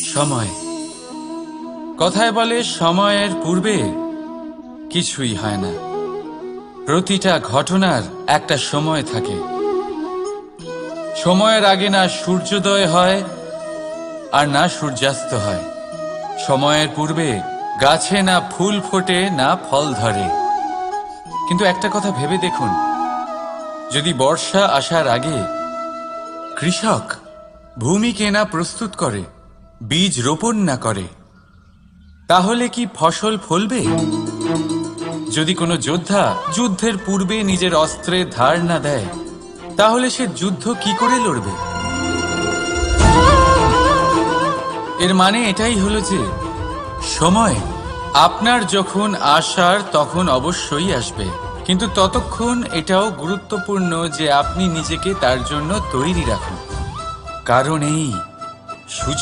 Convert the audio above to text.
সময়। কথায় বলে সময়ের পূর্বে কিছুই হয় না। প্রতিটা ঘটনার একটা সময় থাকে। সময়ের আগে না সূর্যোদয় হয় আর না সূর্যাস্ত হয়। সময়ের পূর্বে গাছে না ফুল ফোটে না ফল ধরে। কিন্তু একটা কথা ভেবে দেখুন, যদি বর্ষা আসার আগে কৃষক ভূমিকে না প্রস্তুত করে, বীজ রোপণ না করে, তাহলে কি ফসল ফলবে? যদি কোনো যোদ্ধা যুদ্ধের পূর্বে নিজের অস্ত্রের ধার না দেয়, তাহলে সে যুদ্ধ কি করে লড়বে? এর মানে এটাই হলো যে সময় আপনার যখন আসার তখন অবশ্যই আসবে, কিন্তু ততক্ষণ এটাও গুরুত্বপূর্ণ যে আপনি নিজেকে তার জন্য তৈরি রাখুন। কারণ এই সুযোগ